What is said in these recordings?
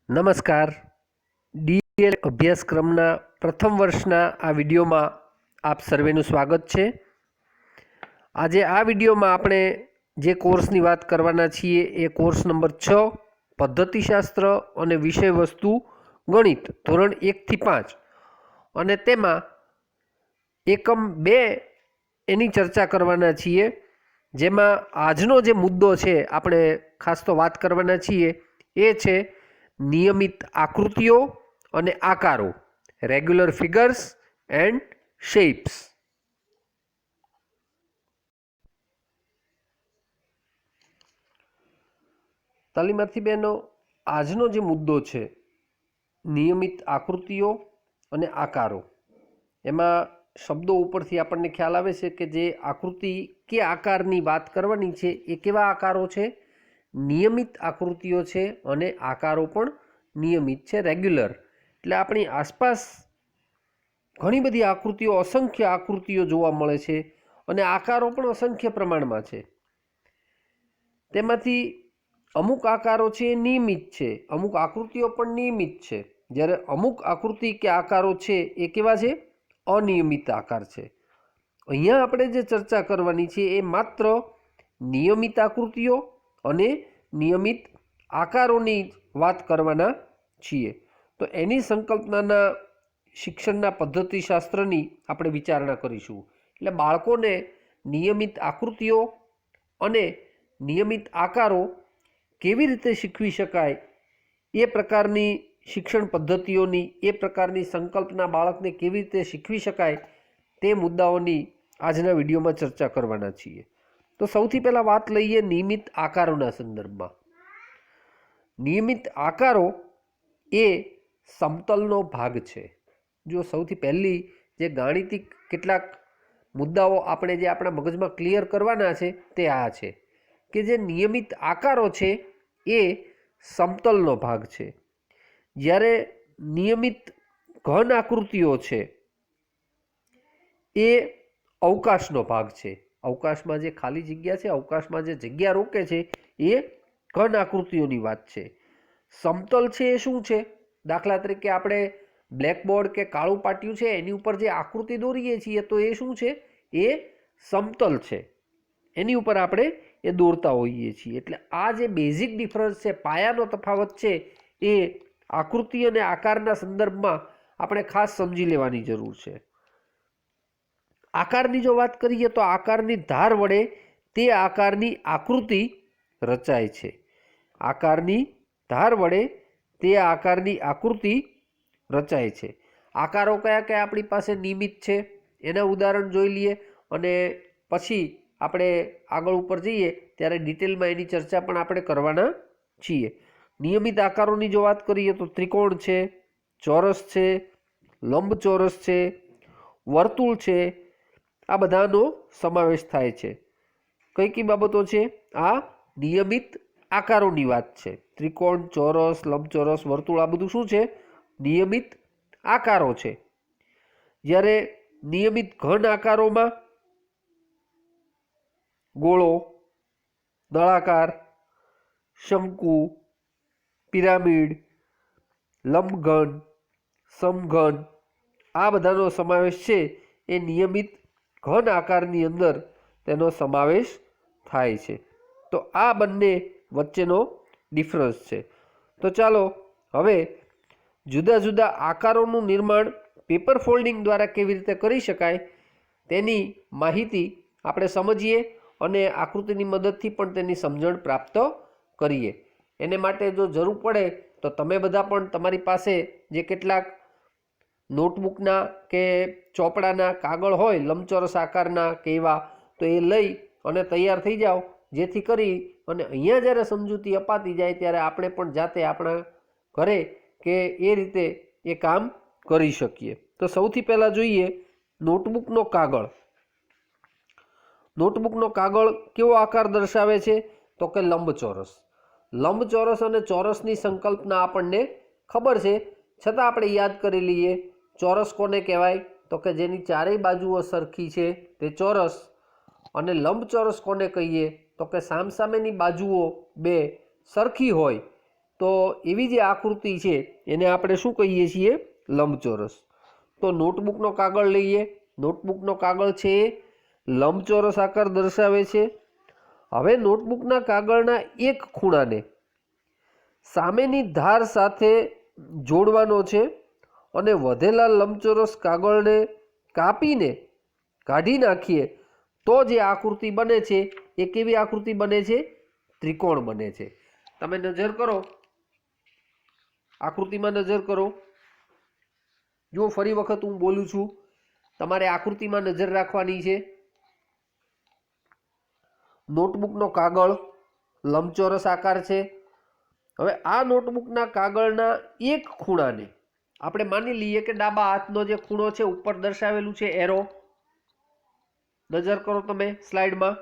નમસ્કાર. ડીએલ અભ્યાસક્રમના પ્રથમ વર્ષના આ વિડીયોમાં આપ સર્વેનું સ્વાગત છે. આજે આ વિડીયોમાં આપણે જે કોર્સની વાત કરવાના છીએ એ કોર્સ નંબર 6 પદ્ધતિશાસ્ત્ર અને વિષય વસ્તુ ગણિત ધોરણ 1 થી 5 અને તેમાં એકમ 2 એની ચર્ચા કરવાના છીએ, જેમાં આજનો જે મુદ્દો છે આપણે ખાસ તો વાત કરવાના છીએ એ છે નિયમિત આકૃતિઓ અને આકારો, રેગ્યુલર ફિગર્સ એન્ડ શેપ્સ. તાલીમાર્થી બહેનો, આજનો જે મુદ્દો છે નિયમિત આકૃતિઓ અને આકારો, એમાં શબ્દો ઉપરથી આપણને ખ્યાલ આવે છે કે જે આકૃતિ કે આકારની વાત કરવાની છે એ કેવા આકારો છે? નિયમિત આકૃતિઓ છે અને આકારો પણ નિયમિત છે, રેગ્યુલર. એટલે આપણી આસપાસ ઘણી બધી આકૃતિઓ, અસંખ્ય આકૃતિઓ જોવા મળે છે અને આકારો પણ અસંખ્ય પ્રમાણમાં છે. તેમાંથી અમુક આકારો છે એ નિયમિત છે, અમુક આકૃતિઓ પણ નિયમિત છે, જ્યારે અમુક આકૃતિ કે આકારો છે એ કેવા છે? અનિયમિત આકાર છે. અહીંયા આપણે જે ચર્ચા કરવાની છે એ માત્ર નિયમિત આકૃતિઓ અને નિયમિત આકારોની વાત કરવાના છીએ. તો એની સંકલ્પનાના શિક્ષણના પદ્ધતિશાસ્ત્રની આપણે વિચારણા કરીશું. એટલે બાળકોને નિયમિત આકૃતિઓ અને નિયમિત આકારો કેવી રીતે શીખવી શકાય, એ પ્રકારની શિક્ષણ પદ્ધતિઓની, એ પ્રકારની સંકલ્પના બાળકને કેવી રીતે શીખવી શકાય તે મુદ્દાઓની આજના વિડીયોમાં ચર્ચા કરવાના છીએ. તો સૌથી પહેલાં વાત લઈએ નિયમિત આકારોના સંદર્ભમાં. નિયમિત આકારો એ સમતલનો ભાગ છે. જો સૌથી પહેલી જે ગાણિતિક કેટલાક મુદ્દાઓ આપણે જે આપણા મગજમાં ક્લિયર કરવાના છે તે આ છે કે જે નિયમિત આકારો છે એ સમતલનો ભાગ છે, જ્યારે નિયમિત ઘન આકૃતિઓ છે એ અવકાશનો ભાગ છે. અવકાશમાં જે ખાલી જગ્યા છે, અવકાશમાં જે જગ્યા રોકે છે એ ઘન આકૃતિઓની વાત છે. સમતલ છે એ શું છે? દાખલા તરીકે આપણે બ્લેકબોર્ડ કે કાળું પાટિયું છે એની ઉપર જે આકૃતિ દોરીએ છીએ તો એ શું છે? એ સમતલ છે, એની ઉપર આપણે એ દોરતા હોઈએ છીએ. એટલે આ જે બેઝિક ડિફરન્સ છે, પાયાનો તફાવત છે, એ આકૃતિ અને આકારના સંદર્ભમાં આપણે ખાસ સમજી લેવાની જરૂર છે. આકારની જો વાત કરીએ તો આકારની ધાર વડે તે આકારની આકૃતિ રચાય છે. આકારની ધાર વડે તે આકારની આકૃતિ રચાય છે. આકારો કયા કયા આપણી પાસે નિયમિત છે એના ઉદાહરણ જોઈ લઈએ અને પછી આપણે આગળ ઉપર જઈએ ત્યારે ડિટેલમાં એની ચર્ચા પણ આપણે કરવાના છીએ. નિયમિત આકારોની જો વાત કરીએ તો ત્રિકોણ છે, ચોરસ છે, લંબચોરસ છે, વર્તુળ છે, આ બધાનો સમાવેશ થાય છે. કઈ કઈ બાબતો છે? આ નિયમિત આકારોની વાત છે. ત્રિકોણ, ચોરસ, લંબચોરસ, વર્તુળ, આ બધું શું છે? નિયમિત આકારો છે. જ્યારે નિયમિત ઘન આકારોમાં ગોળો, નળાકાર, શંકુ, પિરામિડ, લંબઘન, સમઘન, આ બધાનો સમાવેશ છે એ નિયમિત ઘન આકારની અંદર તેનો સમાવેશ થાય છે. તો આ બંને વચ્ચેનો ડિફરન્સ છે. તો ચાલો હવે જુદા જુદા આકારોનું નિર્માણ પેપર ફોલ્ડિંગ દ્વારા કેવી રીતે કરી શકાય તેની માહિતી આપણે સમજીએ અને આકૃતિની મદદથી પણ તેની સમજણ પ્રાપ્ત કરીએ. એને માટે જો જરૂર પડે તો તમે બધા પણ તમારી પાસે જે કેટલાક નોટબુકના કે ચોપડાના કાગળ હોય લંબચોરસ આકારના કે એવા, તો એ લઈ અને તૈયાર થઈ જાઓ, જેથી કરી અને અહીંયા જ્યારે સમજૂતી અપાતી જાય ત્યારે આપણે પણ જાતે આપણા ઘરે કે એ રીતે એ કામ કરી શકીએ. તો સૌથી પહેલાં જોઈએ નોટબુકનો કાગળ. નોટબુકનો કાગળ કેવો આકાર દર્શાવે છે? તો કે લંબચોરસ. લંબચોરસ અને ચોરસની સંકલ્પના આપણને ખબર છે, છતાં આપણે યાદ કરી લઈએ. ચોરસ કોને કહેવાય? તો કે જેની ચારેય બાજુઓ સરખી છે તે ચોરસ. અને લંબચોરસ કોને કહીએ? તો કે સામસામેની બાજુઓ બે સરખી હોય તો એવી જે આકૃતિ છે એને આપણે શું કહીએ છીએ? લંબચોરસ. તો નોટબુકનો કાગળ લઈએ. નોટબુકનો કાગળ છે એ લંબચોરસ આકાર દર્શાવે છે. હવે નોટબુકના કાગળના એક ખૂણાને સામેની ધાર સાથે જોડવાનો છે અને વધેલા લંબચોરસ કાગળને કાપીને કાઢી નાખીએ તો જે આકૃતિ બને છે એ કેવી આકૃતિ બને છે? ત્રિકોણ બને છે. તમે નજર કરો, આકૃતિમાં નજર કરો. જો ફરી વખત હું બોલું છું, તમારે આકૃતિમાં નજર રાખવાની છે. નોટબુકનો કાગળ લંબચોરસ આકાર છે. હવે આ નોટબુકના કાગળના એક ખૂણાને આપણે માની લઈએ કે ડાબા હાથનો જે ખૂણો છે ઉપર દર્શાવેલું છે એરો, નજર કરો તમે સ્લાઇડમાં.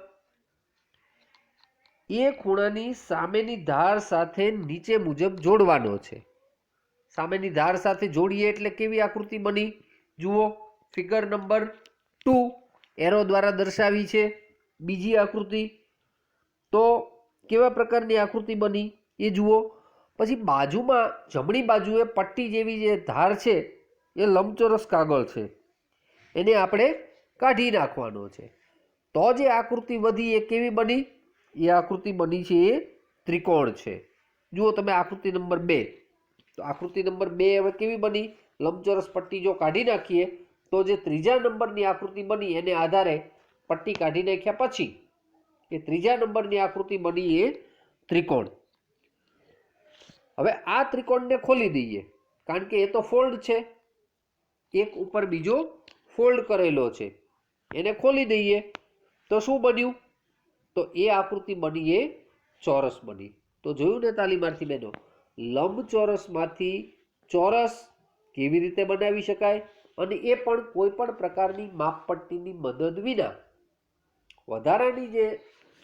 એ ખૂણાની સામેની ધાર સાથે નીચે મુજબ જોડવાનો છે. સામેની ધાર સાથે જોડીએ એટલે કેવી આકૃતિ બની? જુઓ ફિગર નંબર 2 એરો દ્વારા દર્શાવી છે બીજી આકૃતિ. તો કેવા પ્રકારની આકૃતિ બની એ જુઓ. પછી બાજુમાં જમણી બાજુએ પટ્ટી જેવી જે ધાર છે એ લંબચોરસ કાગળ છે, એને આપણે કાઢી નાખવાનો છે. તો જે આકૃતિ વધી એ કેવી બની? એ આકૃતિ બની છે એ ત્રિકોણ છે. જુઓ તમે આકૃતિ નંબર 2. તો આકૃતિ નંબર 2 હવે કેવી બની? લંબચોરસ પટ્ટી જો કાઢી નાખીએ તો જે ત્રીજા નંબરની આકૃતિ બની એને આધારે પટ્ટી કાઢી નાખ્યા પછી એ ત્રીજા નંબરની આકૃતિ બની એ ત્રિકોણ. હવે આ ત્રિકોણને ખોલી દઈએ કારણ કે એ તો ફોલ્ડ છે, એક ઉપર બીજો ફોલ્ડ કરેલો છે. એને ખોલી દઈએ તો શું બન્યું? તો એ આકૃતિ બની એ ચોરસ બની. તો જોયું ને તાલીમાર્થી બહેનો, લંબચોરસમાંથી ચોરસ કેવી રીતે બનાવી શકાય, અને એ પણ કોઈ પણ પ્રકારની માપપટ્ટીની મદદ વિના. વધારાની જે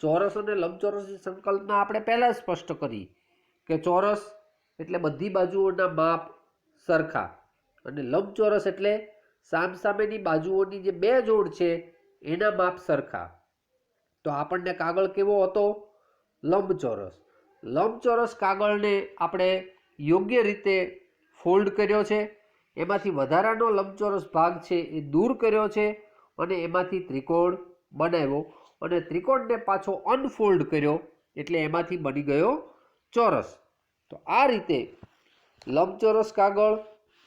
ચોરસ અને લંબચોરસની સંકલ્પના આપણે પહેલા સ્પષ્ટ કરી કે ચોરસ એટલે બધી બાજુઓના માપ સરખા અને લંબચોરસ એટલે સામસામેની બાજુઓની જે બે જોડ છે એના માપ સરખા. તો આપણને કાગળ કેવો હતો? લંબચોરસ. લંબચોરસ કાગળને આપણે યોગ્ય રીતે ફોલ્ડ કર્યો છે, એમાંથી વધારાનો લંબચોરસ ભાગ છે એ દૂર કર્યો છે અને એમાંથી ત્રિકોણ બનાવ્યો અને ત્રિકોણને પાછો અનફોલ્ડ કર્યો એટલે એમાંથી બની ગયો ચોરસ. તો આ રીતે લંબચોરસ કાગળ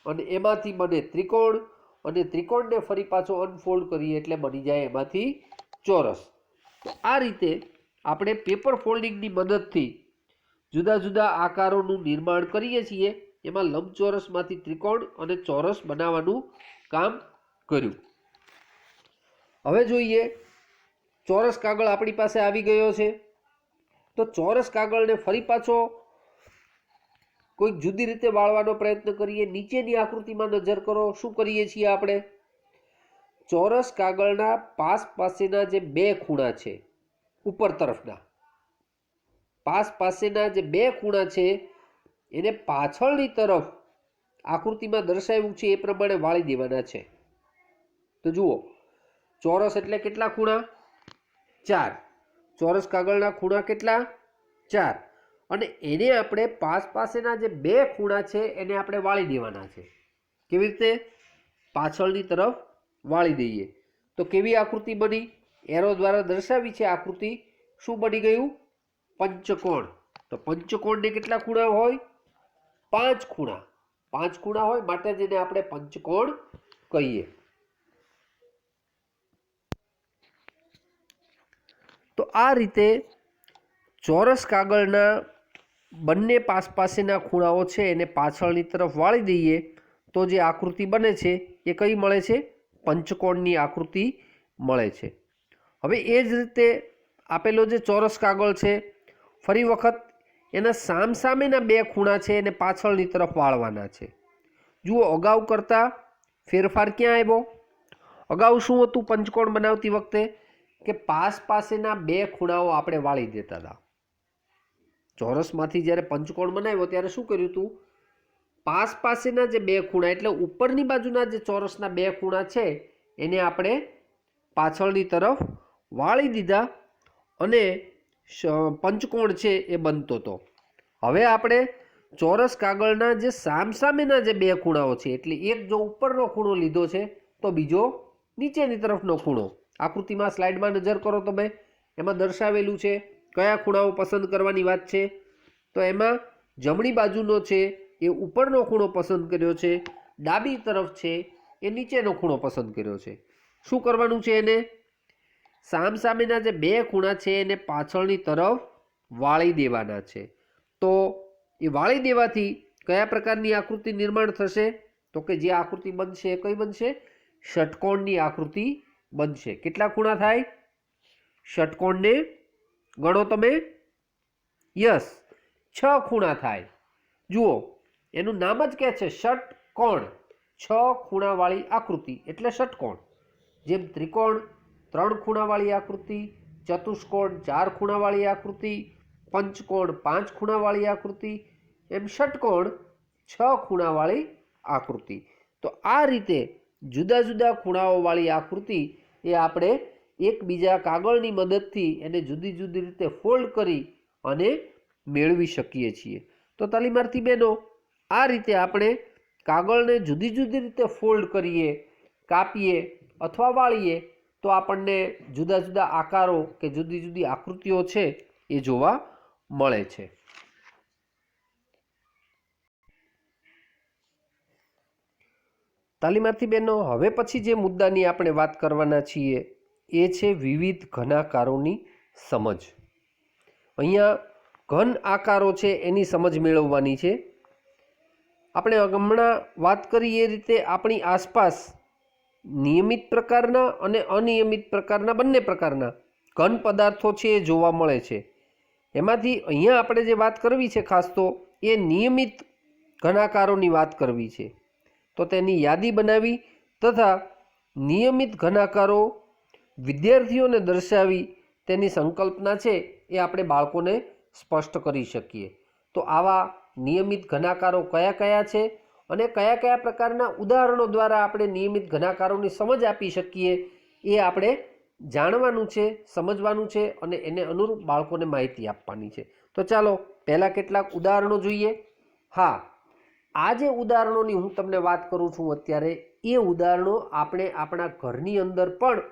અને એમાંથી બને ત્રિકોણ અને ત્રિકોણને ફરી પાછો અનફોલ્ડ કરીએ એટલે બની જાય એમાંથી ચોરસ. તો આ રીતે આપણે પેપર ફોલ્ડિંગની મદદથી જુદા જુદા આકારોનું નિર્માણ કરીએ છીએ. એમાં લંબચોરસમાંથી ત્રિકોણ અને ચોરસ બનાવવાનું કામ કર્યું. હવે જોઈએ, ચોરસ કાગળ આપણી પાસે આવી ગયો છે. તો ચોરસ કાગળને ફરી પાછો કોઈક જુદી રીતે વાળવાનો પ્રયત્ન કરીએ. નીચેની આકૃતિમાં નજર કરો. શું કરીએ છીએ આપણે? ચોરસ કાગળના પાસેના જે બે ખૂણા છે, ઉપર તરફના પાસેના જે બે ખૂણા છે એને પાછળની તરફ આકૃતિમાં દર્શાવ્યું છે એ પ્રમાણે વાળી દેવાના છે. તો જુઓ, ચોરસ એટલે કેટલા ખૂણા? 4. ચોરસ કાગળના ખૂણા કેટલા? 4. અને એને આપણે પાસેના જે બે ખૂણા છે એને આપણે વાળી દેવાના છે. કેવી રીતે? પાછળની તરફ વાળી દઈએ તો કેવી આકૃતિ બની? એરો દ્વારા દર્શાવી છે આકૃતિ. શું બની ગયું? પંચકોણ. તો પંચકોણને કેટલા ખૂણા હોય? 5 ખૂણા. 5 ખૂણા હોય માટે જેને આપણે પંચકોણ કહીએ. તો આ રીતે ચોરસ કાગળના બંને પાસેના ખૂણાઓ છે એને પાછળની તરફ વાળી દઈએ તો જે આકૃતિ બને છે એ કઈ મળે છે? પંચકોણની આકૃતિ મળે છે. હવે એ જ રીતે આપેલો જે ચોરસ કાગળ છે, ફરી વખત એના સામસામેના બે ખૂણા છે એને પાછળની તરફ વાળવાના છે. જુઓ, અગાઉ કરતાં ફેરફાર ક્યાં આવ્યો? અગાઉ શું હતું પંચકોણ બનાવતી વખતે? કે પાસેના બે ખૂણાઓ આપણે વાળી દેતા હતા. ચોરસમાંથી જ્યારે પંચકોણ બનાવ્યો ત્યારે શું કર્યું હતું? પાસેના જે બે ખૂણા એટલે ઉપરની બાજુના જે ચોરસના બે ખૂણા છે એને આપણે પાછળની તરફ વાળી દીધા અને પંચકોણ છે એ બનતો હતો. હવે આપણે ચોરસ કાગળના જે સામસામેના જે બે ખૂણાઓ છે, એટલે એક જો ઉપરનો ખૂણો લીધો છે તો બીજો નીચેની તરફનો ખૂણો. આકૃતિમાં સ્લાઇડમાં નજર કરો તમે, એમાં દર્શાવેલું છે કયા ખૂણાઓ પસંદ કરવાની વાત છે. તો એમાં જમણી બાજુનો છે એ ઉપરનો ખૂણો પસંદ કર્યો છે, ડાબી તરફ છે એ નીચેનો ખૂણો પસંદ કર્યો છે. શું કરવાનું છે? એને સામસામેના જે બે ખૂણા છે એને પાછળની તરફ વાળી દેવાના છે. તો એ વાળી દેવાથી કયા પ્રકારની આકૃતિ નિર્માણ થશે? તો કે જે આકૃતિ બનશે એ કઈ બનશે? ષટકોણની આકૃતિ બનશે. કેટલા ખૂણા થાય? ષટકોણને ગણો તમે. યસ, 6 ખૂણા થાય. જુઓ, એનું નામ જ કહે છે ષટકોણ. 6 ખૂણાવાળી આકૃતિ એટલે ષટકોણ. જેમ ત્રિકોણ 3 ખૂણાવાળી આકૃતિ, ચતુષ્કોણ 4 ખૂણાવાળી આકૃતિ, પંચકોણ 5 ખૂણાવાળી આકૃતિ, એમ ષટકોણ 6 ખૂણાવાળી આકૃતિ. તો આ રીતે જુદા જુદા ખૂણાઓવાળી આકૃતિ એ આપણે એકબીજા કાગળની મદદથી એને જુદી જુદી રીતે ફોલ્ડ કરી અને મેળવી શકીએ છીએ. તો તાલીમાર્થી બહેનો, આ રીતે આપણે કાગળને જુદી જુદી રીતે ફોલ્ડ કરીએ, કાપીએ અથવા વાળીએ તો આપણને જુદા જુદા આકારો કે જુદી જુદી આકૃતિઓ છે એ જોવા મળે છે. તાલીમાર્થી બહેનો, હવે પછી જે મુદ્દાની આપણે વાત કરવાના છીએ એ છે વિવિધ ઘનાકારોની સમજ. અહીંયા ઘન આકારો છે એની સમજ મેળવવાની છે. આપણે હમણાં વાત કરી એ રીતે આપણી આસપાસ નિયમિત પ્રકારના અને અનિયમિત પ્રકારના બંને પ્રકારના ઘન પદાર્થો છે એ જોવા મળે છે. એમાંથી અહીંયા આપણે જે વાત કરવી છે ખાસ તો એ નિયમિત ઘનાકારોની વાત કરવી છે. તો તેની યાદી બનાવી તથા નિયમિત ઘનાકારો વિદ્યાર્થીઓને દર્શાવી તેની સંકલ્પના છે એ આપણે બાળકોને સ્પષ્ટ કરી શકીએ. તો આવા નિયમિત ઘનાકારો કયા કયા છે અને કયા કયા પ્રકારના ઉદાહરણો દ્વારા આપણે નિયમિત ઘનાકારોની સમજ આપી શકીએ એ આપણે જાણવાનું છે, સમજવાનું છે અને એને અનુરૂપ બાળકોને માહિતી આપવાની છે. તો ચાલો પહેલાં કેટલાક ઉદાહરણો જોઈએ. હા, આ જે ઉદાહરણોની હું તમને વાત કરું છું અત્યારે, એ ઉદાહરણો આપણે આપણા ઘરની અંદર પણ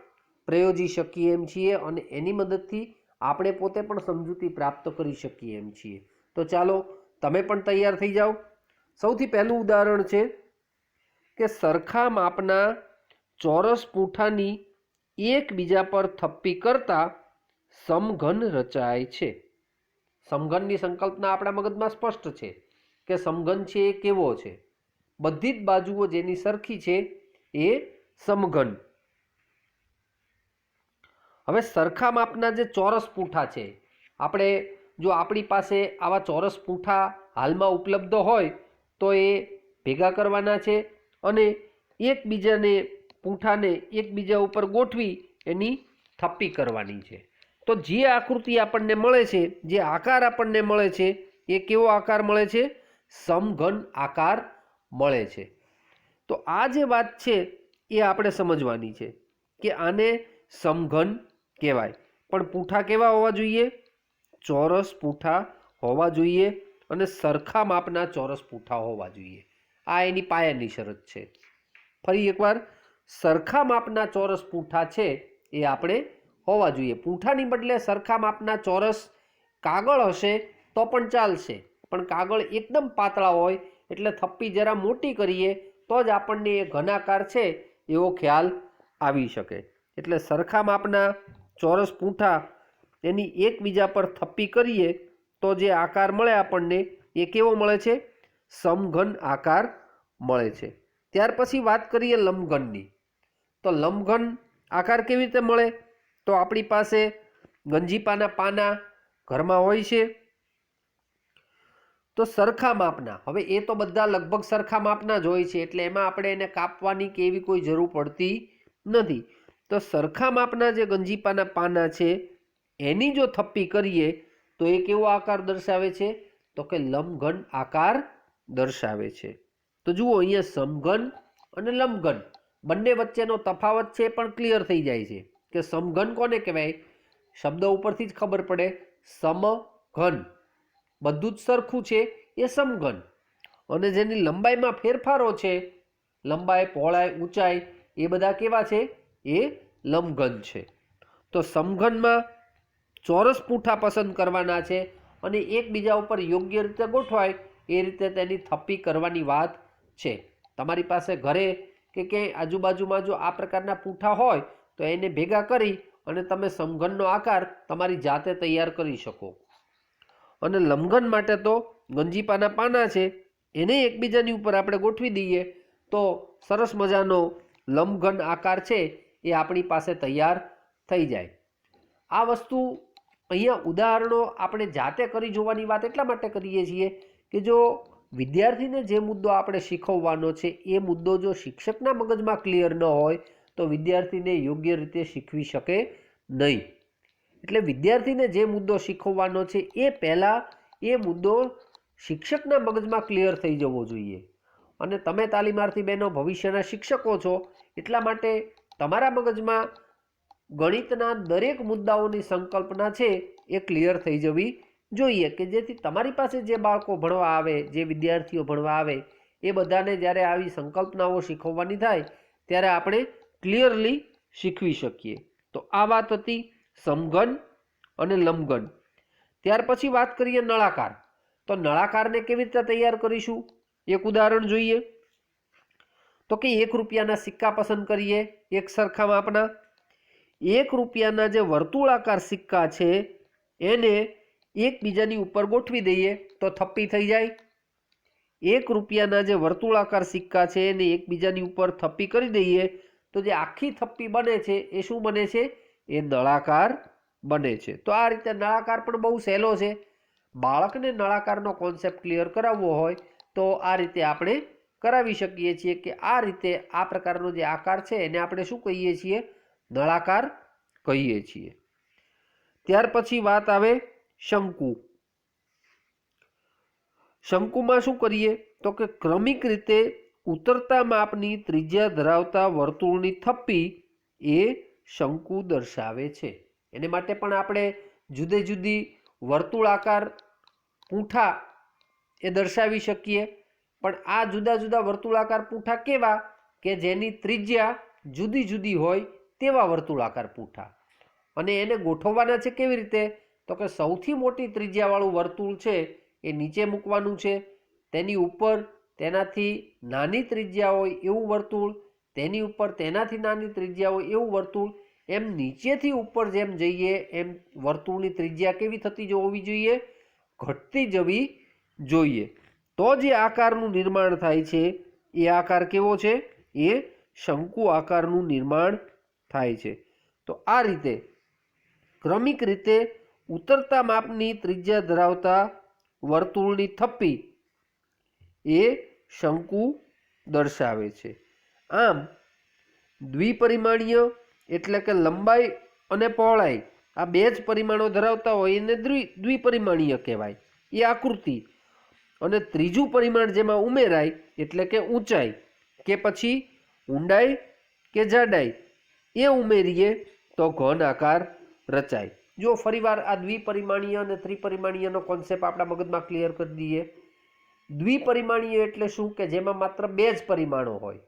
પ્રયોજી શકીએ એમ છીએ અને એની મદદથી આપણે પોતે પણ સમજૂતી પ્રાપ્ત કરી શકીએ એમ છીએ. તો ચાલો તમે પણ તૈયાર થઈ જાઓ. સૌથી પહેલું ઉદાહરણ છે કે સરખા માપના ચોરસ પૂંઠાની એકબીજા પર થપ્પી કરતા સમઘન રચાય છે. સમઘનની સંકલ્પના આપણા મગજમાં સ્પષ્ટ છે કે સમઘન છે એ કેવો છે? બધી જ બાજુઓ જેની સરખી છે એ સમઘન. હવે સરખા માપના જે ચોરસ પૂંઠા છે, આપણે જો આપણી પાસે આવા ચોરસ પૂંઠા હાલમાં ઉપલબ્ધ હોય તો એ ભેગા કરવાના છે અને એકબીજાને પૂંઠાને એકબીજા ઉપર ગોઠવી એની થપ્પી કરવાની છે. તો જે આકૃતિ આપણને મળે છે, જે આકાર આપણને મળે છે એ કેવો આકાર મળે છે? સમઘન આકાર મળે છે. તો આ જે વાત છે એ આપણે સમજવાની છે કે આને સમઘન કહેવાય. પણ પૂંઠા કેવા હોવા જોઈએ? ચોરસ પૂંઠા હોવા જોઈએ અને સરખા માપના ચોરસ પૂંઠા હોવા જોઈએ. આ એની પાયાની શરત છે. ફરી એકવાર, સરખા માપના ચોરસ પૂંઠા છે એ આપણે હોવા જોઈએ. પૂંઠાની બદલે સરખા માપના ચોરસ કાગળ હશે તો પણ ચાલશે, પણ કાગળ એકદમ પાતળા હોય એટલે થપ્પી જરા મોટી કરીએ તો જ આપણને એ ઘનાકાર છે એવો ખ્યાલ આવી શકે. એટલે સરખા માપના ચોરસ પૂંઠા એની એકબીજા પર થપ્પી કરીએ તો જે આકાર મળે આપણને એ કેવો મળે છે? સમઘન આકાર મળે છે. ત્યાર પછી વાત કરીએ લંબઘનની. તો લંબઘન આકાર કેવી રીતે મળે? તો આપણી પાસે ગંજીપાના પાના ઘરમાં હોય છે તો સરખા માપના, હવે એ તો બધા લગભગ સરખા માપના જ હોય છે એટલે એમાં આપણે એને કાપવાની કે એવી કોઈ જરૂર પડતી નથી. તો સરખા માપના જે ગંજીપાના પાના છે એની જો થપ્પી કરીએ તો એ કેવો આકાર દર્શાવે છે? તો કે લંબઘન આકાર દર્શાવે છે. તો જુઓ, અહીંયા સમઘન અને લંબઘન બંને વચ્ચેનો તફાવત છે પણ ક્લિયર થઈ જાય છે કે સમઘન કોને કહેવાય? શબ્દ ઉપરથી જ ખબર પડે, સમઘન બધું જ સરખું છે એ સમઘન, અને જેની લંબાઈમાં ફેરફારો છે, લંબાઈ, પહોળાઈ, ઊંચાઈ, એ બધા કેવા છે? એ લંબઘન છે. તો સમઘનમાં ચોરસ પૂંઠા પસંદ કરવાના છે અને એકબીજા ઉપર યોગ્ય રીતે ગોઠવાય એ રીતે તેની થપ્પી કરવાની વાત છે. તમારી પાસે ઘરે કે ક્યાંય આજુબાજુમાં જો આ પ્રકારના પૂંઠા હોય તો એને ભેગા કરી અને તમે સમઘનનો આકાર તમારી જાતે તૈયાર કરી શકો. અને લંબઘન માટે તો ગંજીપાના પાના છે, એને એકબીજાની ઉપર આપણે ગોઠવી દઈએ તો સરસ મજાનો લંબઘન આકાર છે એ આપણી પાસે તૈયાર થઈ જાય. આ વસ્તુ અહીંયા ઉદાહરણો આપણે જાતે કરી જોવાની વાત એટલા માટે કરીએ છીએ કે જો વિદ્યાર્થીને જે મુદ્દો આપણે શીખવવાનો છે એ મુદ્દો જો શિક્ષકના મગજમાં ક્લિયર ન હોય તો વિદ્યાર્થીને યોગ્ય રીતે શીખવી શકે નહીં. એટલે વિદ્યાર્થીને જે મુદ્દો શીખવવાનો છે એ પહેલાં એ મુદ્દો શિક્ષકના મગજમાં ક્લિયર થઈ જવો જોઈએ. અને તમે તાલીમાર્થી બહેનો ભવિષ્યના શિક્ષકો છો, એટલા માટે તમારા મગજમાં ગણિતના દરેક મુદ્દાઓની સંકલ્પના છે એ ક્લિયર થઈ જવી જોઈએ કે જેથી તમારી પાસે જે બાળકો ભણવા આવે, જે વિદ્યાર્થીઓ ભણવા આવે એ બધાને જ્યારે આવી સંકલ્પનાઓ શીખવવાની થાય ત્યારે આપણે ક્લિયરલી શીખવી શકીએ. તો આ વાત હતી સમઘન અને લંબઘન. ત્યાર પછી વાત કરીએ નળાકાર. તો નળાકારને કેવી રીતે તૈયાર કરીશું? એક ઉદાહરણ જોઈએ. તો કે 1 રૂપિયાના સિક્કા પસંદ કરીએ, એક સરખા માપના. 1 રૂપિયાના જે વર્તુળાકાર સિક્કા છે એને એકબીજાની ઉપર ગોઠવી દઈએ તો થપ્પી થઈ જાય. 1 રૂપિયાના જે વર્તુળાકાર સિક્કા છે એને એકબીજાની ઉપર થપ્પી કરી દઈએ તો જે આખી થપ્પી બને છે એ શું બને છે? એ નળાકાર બને છે. તો આ રીતે નળાકાર પણ બહુ સહેલો છે. બાળકને નળાકારનો કોન્સેપ્ટ ક્લિયર કરાવવો હોય તો આ રીતે આપણે કરાવી શકીએ છીએ કે આ રીતે આ પ્રકારનો જે આકાર છે એને આપણે શું કહીએ છીએ? નળાકાર કહીએ છીએ. ત્યાર પછી વાત આવે શંકુ. શંકુમાં શું કરીએ? તો કે ક્રમિક રીતે ઉતરતા માપની ત્રિજ્યા ધરાવતા વર્તુળની થપ્પી એ શંકુ દર્શાવે છે. એને માટે પણ આપણે જુદી જુદી વર્તુળાકાર પૂંઠા એ દર્શાવી શકીએ. પણ આ જુદા જુદા વર્તુળાકાર પૂંઠા કેવા? કે જેની ત્રિજ્યા જુદી જુદી હોય તેવા વર્તુળાકાર પૂંઠા. અને એને ગોઠવવાના છે કેવી રીતે? તો કે સૌથી મોટી ત્રિજ્યાવાળું વર્તુળ છે એ નીચે મૂકવાનું છે, તેની ઉપર તેનાથી નાની ત્રિજ્યા હોય એવું વર્તુળ, તેની ઉપર તેનાથી નાની ત્રિજ્યા હોય એવું વર્તુળ, એમ નીચેથી ઉપર જેમ જઈએ એમ વર્તુળની ત્રિજ્યા કેવી થતી હોવી જોઈએ? ઘટતી જવી જોઈએ. તો જે આકારનું નિર્માણ થાય છે એ આકાર કેવો છે? એ શંકુ આકારનું નિર્માણ થાય છે. તો આ રીતે ક્રમિક રીતે ઉતરતા માપની ત્રિજ્યા ધરાવતા વર્તુળની થપ્પી એ શંકુ દર્શાવે છે. આમ દ્વિપરિમાણીય એટલે કે લંબાઈ અને પહોળાઈ આ બે જ પરિમાણો ધરાવતા હોય એને દ્વિપરિમાણીય કહેવાય, એ આકૃતિ. અને ત્રીજું પરિમાણ જેમાં ઉમેરાય એટલે કે ઊંચાઈ કે પછી ઊંડાઈ કે જાડાઈ એ ઉમેરીએ તો ઘન આકાર રચાય. જો ફરીવાર આ દ્વિપરિમાણીય અને ત્રિપરિમાણીયનો કોન્સેપ્ટ આપણા મગજમાં ક્લિયર કરી દઈએ. દ્વિપરિમાણીય એટલે શું? કે જેમાં માત્ર બે જ પરિમાણો હોય.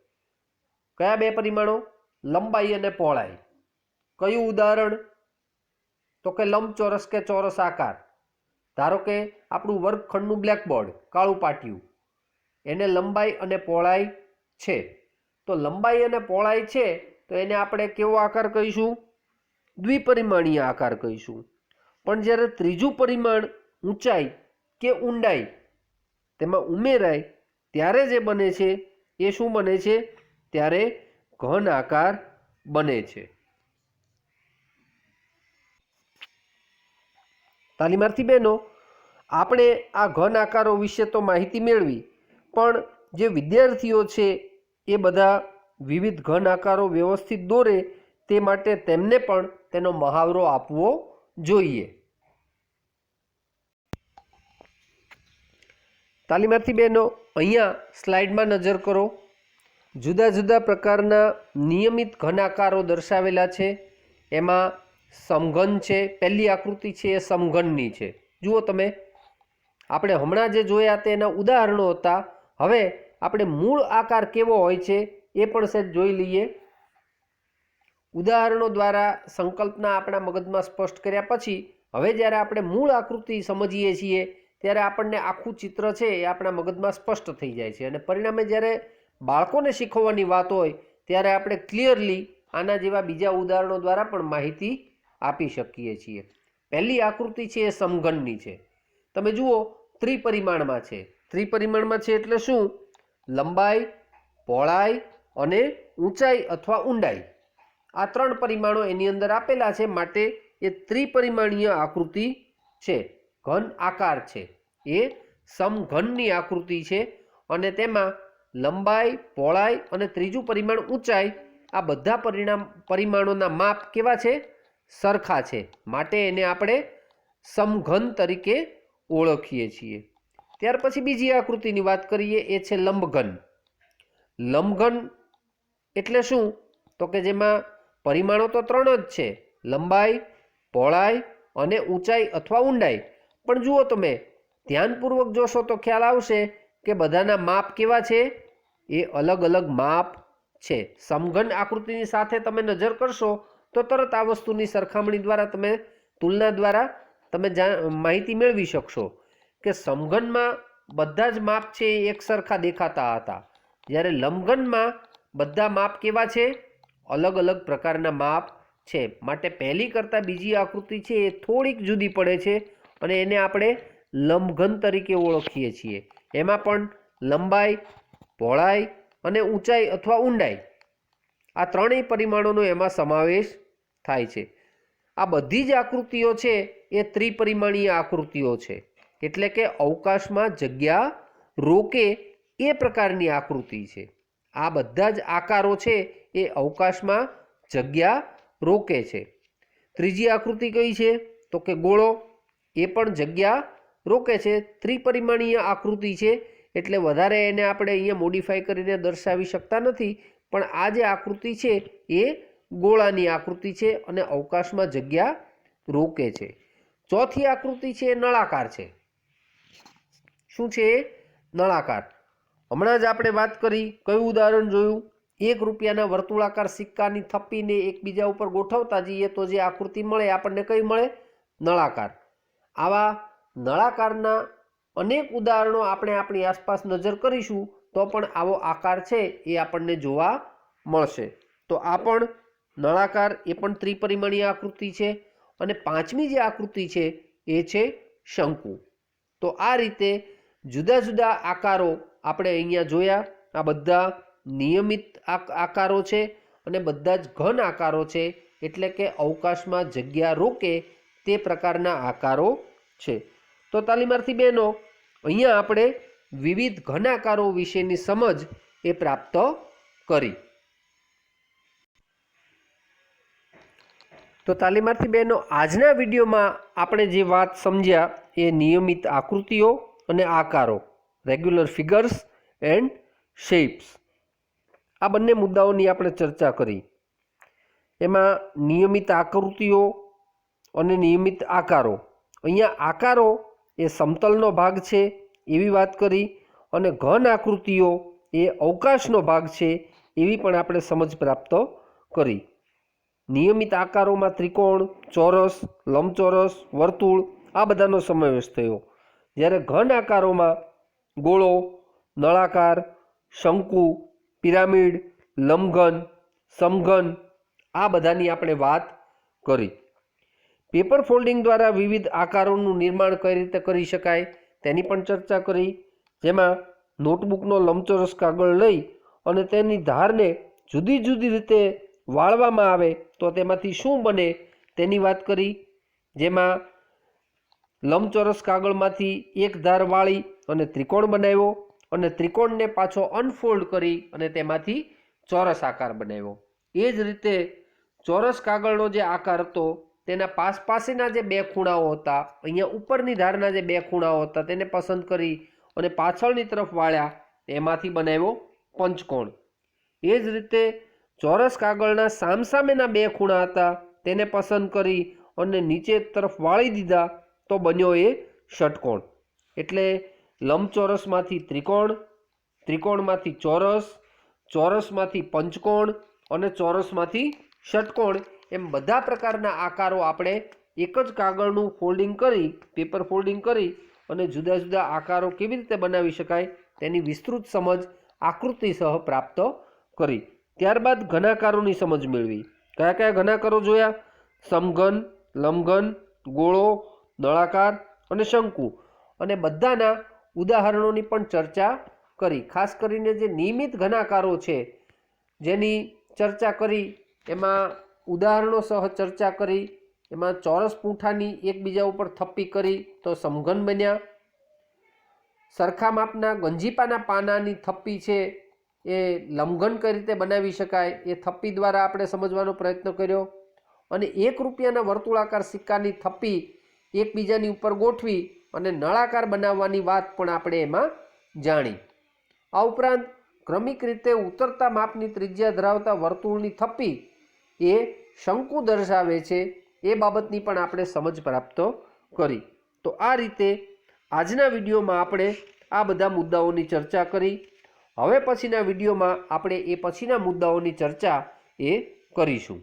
કયા બે પરિમાણો? લંબાઈ અને પહોળાઈ. કયું ઉદાહરણ? તો કે લંબચોરસ કે ચોરસ આકાર. ધારો કે આપણું વર્ગખંડનું બ્લેકબોર્ડ, કાળું પાટિયું, એને લંબાઈ અને પહોળાઈ છે. તો લંબાઈ અને પહોળાઈ છે તો એને આપણે કેવો આકાર કહીશું? દ્વિપરિમાણીય આકાર કહીશું. પણ જ્યારે ત્રીજું પરિમાણ ઊંચાઈ કે ઊંડાઈ તેમાં ઉમેરાય ત્યારે જે બને છે એ શું બને છે? ત્યારે ઘન આકાર બને છે. તાલીમાર્થી બહેનો, આપણે આ ઘન આકારો વિશે તો માહિતી મેળવી, પણ જે વિદ્યાર્થીઓ છે એ બધા વિવિધ ઘન આકારો વ્યવસ્થિત દોરે તે માટે તેમને પણ તેનો મહાવરો આપવો જોઈએ. તાલીમાર્થી બહેનો, અહીંયા સ્લાઇડમાં નજર કરો. જુદા જુદા પ્રકારના નિયમિત ઘન આકારો દર્શાવેલા છે. એમાં સમઘન છે. પહેલી આકૃતિ છે એ સમઘનની છે. જુઓ તમે, આપણે હમણાં જે જોયા તેના ઉદાહરણો હતા. હવે આપણે મૂળ આકાર કેવો હોય છે એ પણ સહેજ જોઈ લઈએ. ઉદાહરણો દ્વારા સંકલ્પના આપણા મગજમાં સ્પષ્ટ કર્યા પછી હવે જ્યારે આપણે મૂળ આકૃતિ સમજીએ છીએ ત્યારે આપણને આખું ચિત્ર છે એ આપણા મગજમાં સ્પષ્ટ થઈ જાય છે, અને પરિણામે જ્યારે બાળકોને શીખવવાની વાત હોય ત્યારે આપણે ક્લિયરલી આના જેવા બીજા ઉદાહરણો દ્વારા પણ માહિતી આપી શકીએ છીએ. પહેલી આકૃતિ છે એ સમઘનની છે. તમે જુઓ, ત્રિપરિમાણમાં છે. ત્રિપરિમાણમાં છે એટલે શું? લંબાઈ, પહોળાઈ અને ઊંચાઈ અથવા ઊંડાઈ, આ 3 પરિમાણો એની અંદર આપેલા છે, માટે એ ત્રિપરિમાણીય આકૃતિ છે. ઘન આકાર છે, એ સમઘનની આકૃતિ છે, અને તેમાં લંબાઈ, પહોળાઈ અને ત્રીજું પરિમાણ ઊંચાઈ, આ બધા પરિમાણોના માપ કેવા છે? સરખા છે, માટે એને આપણે સમઘન તરીકે ઓળખીએ છીએ. ત્યાર પછી બીજી આકૃતિની વાત કરીએ, એ છે લંબઘન. લંબઘન એટલે શું? તો કે જેમાં પરિમાણો તો 3 જ છે, લંબાઈ, પહોળાઈ અને ઊંચાઈ અથવા ઊંડાઈ. પણ જુઓ, તમે ધ્યાનપૂર્વક જોશો તો ખ્યાલ આવશે કે બધાના માપ કેવા છે? એ અલગ અલગ માપ છે. સમઘન આકૃતિની સાથે તમે નજર કરશો તો તરત આ વસ્તુની સરખામણી દ્વારા, તમે તુલના દ્વારા તમે માહિતી મેળવી શકશો કે સમઘનમાં બધા જ માપ છે એ એક સરખા દેખાતા હતા, જ્યારે લંબઘનમાં બધા માપ કેવા છે? અલગ અલગ પ્રકારના માપ છે. માટે પહેલી કરતાં બીજી આકૃતિ છે એ થોડીક જુદી પડે છે, અને એને આપણે લંબઘન તરીકે ઓળખીએ છીએ. એમાં પણ લંબાઈ, પહોળાઈ અને ઊંચાઈ અથવા ઊંડાઈ, આ 3 પરિમાણોનો એમાં સમાવેશ થાય છે. આ બધી જ આકૃતિઓ છે એ ત્રિપરિમાણીય આકૃતિઓ છે, એટલે કે અવકાશમાં જગ્યા રોકે એ પ્રકારની આકૃતિ છે. આ બધા જ આકારો છે એ અવકાશમાં જગ્યા રોકે છે. ત્રીજી આકૃતિ કઈ છે? તો કે ગોળો. એ પણ જગ્યા રોકે છે, ત્રિપરિમાણીય આકૃતિ છે, એટલે વધારે એને આપણે અહીંયા મોડિફાઈ કરીને દર્શાવી શકતા નથી. પણ આ જે આકૃતિ છે એ ગોળાની આકૃતિ છે અને અવકાશમાં જગ્યા રોકે છે. ચોથી આકૃતિ છે એ નળાકાર છે. શું છે? નળાકાર. હમણાં જ આપણે વાત કરી, કયું ઉદાહરણ જોયું? 1 રૂપિયાના વર્તુળાકાર સિક્કાની થપ્પીને એકબીજા ઉપર ગોઠવતા જઈએ તો જે આકૃતિ મળે આપણને કઈ મળે? નળાકાર. આવા નળાકારના અનેક ઉદાહરણો આપણે આપણી આસપાસ નજર કરીશું તો પણ આવો આકાર છે એ આપણને જોવા મળશે. તો આ પણ નળાકાર, એ પણ ત્રિપરિમાણીય આકૃતિ છે. અને 5મી જે આકૃતિ છે એ છે શંકુ. તો આ રીતે જુદા જુદા આકારો આપણે અહીંયા જોયા. આ બધા નિયમિત આકારો છે અને બધા જ ઘન આકારો છે, એટલે કે અવકાશમાં જગ્યા રોકે તે પ્રકારના આકારો છે. તો તાલીમાર્થી બહેનો, અહીંયા આપણે વિવિધ ઘન આકારો વિશેની સમજ એ પ્રાપ્ત કરી. તો તાલીમાર્થી બહેનો, આજના વિડીયોમાં આપણે જે વાત સમજ્યા એ નિયમિત આકૃતિઓ અને આકારો, રેગ્યુલર ફિગર્સ એન્ડ શેપ્સ, આ બંને મુદ્દાઓની આપણે ચર્ચા કરી. એમાં નિયમિત આકૃતિઓ અને નિયમિત આકારો, અહીંયા આકારો એ સમતલનો ભાગ છે એવી વાત કરી, અને ઘન આકૃતિઓ એ અવકાશનો ભાગ છે એવી પણ આપણે સમજ પ્રાપ્ત કરી. નિયમિત આકારોમાં ત્રિકોણ, ચોરસ, લંબચોરસ, વર્તુળ આ બધાનો સમાવેશ થયો, જ્યારે ઘન આકારોમાં ગોળો, નળાકાર, શંકુ, પિરામિડ, લંબઘન, સમઘન આ બધાની આપણે વાત કરી. પેપર ફોલ્ડિંગ દ્વારા વિવિધ આકારોનું નિર્માણ કઈ રીતે કરી શકાય તેની પણ ચર્ચા કરી, જેમાં નોટબુકનો લંબચોરસ કાગળ લઈ અને તેની ધારને જુદી જુદી રીતે વાળવામાં આવે તો તેમાંથી શું બને તેની વાત કરી, જેમાં લંબચોરસ કાગળમાંથી એક ધાર વાળી અને ત્રિકોણ બનાવ્યો, અને ત્રિકોણને પાછો અનફોલ્ડ કરી અને તેમાંથી ચોરસ આકાર બનાવ્યો. એ જ રીતે ચોરસ કાગળનો જે આકાર હતો તેના પાસેના જે 2 ખૂણાઓ હતા, અહીંયા ઉપરની ધારના જે 2 ખૂણાઓ હતા તેને પસંદ કરી અને પાછળની તરફ વાળ્યા, એમાંથી બનાવ્યો પંચકોણ. એ જ રીતે ચોરસ કાગળના સામસામેના 2 ખૂણા હતા તેને પસંદ કરી અને નીચે તરફ વાળી દીધા તો બન્યો એ ષટકોણ. એટલે લંબચોરસમાંથી ત્રિકોણ, ત્રિકોણમાંથી ચોરસ, ચોરસમાંથી પંચકોણ અને ચોરસમાંથી ષટકોણ, એમ બધા પ્રકારના આકારો આપણે એક જ કાગળનું ફોલ્ડિંગ કરી, પેપર ફોલ્ડિંગ કરી અને જુદા જુદા આકારો કેવી રીતે બનાવી શકાય તેની વિસ્તૃત સમજ આકૃતિ સહ પ્રાપ્ત કરી. ત્યારબાદ ઘનાકારોની સમજ મેળવી. કયા કયા ઘનાકારો જોયા? સમઘન, લંબઘન, ગોળો, નળાકાર અને શંકુ. અને બધાના ઉદાહરણોની પણ ચર્ચા કરી. ખાસ કરીને જે નિયમિત ઘનાકારો છે જેની ચર્ચા કરી, એમાં ઉદાહરણો સહ ચર્ચા કરી. એમાં ચોરસ પૂંઠાની એકબીજા ઉપર થપ્પી કરી તો સમઘન બન્યા. સરખા માપના ગંજીપાના પાનાની થપ્પી છે એ લંબઘન કઈ રીતે બનાવી શકાય એ થપ્પી દ્વારા આપણે સમજવાનો પ્રયત્ન કર્યો. અને 1 રૂપિયાના વર્તુળાકાર સિક્કાની થપ્પી એકબીજાની ઉપર ગોઠવી અને નળાકાર બનાવવાની વાત પણ આપણે એમાં જાણી. આ ઉપરાંત ક્રમિક રીતે ઉતરતા માપની ત્રિજ્યા ધરાવતા વર્તુળની થપ્પી એ શંકુ દર્શાવે છે એ બાબતની પણ આપણે સમજ પ્રાપ્ત કરી. તો આ રીતે આજના વિડીયોમાં આપણે આ બધા મુદ્દાઓની ચર્ચા કરી. હવે પછીના વિડીયોમાં આપણે એ પછીના મુદ્દાઓની ચર્ચા એ કરીશું.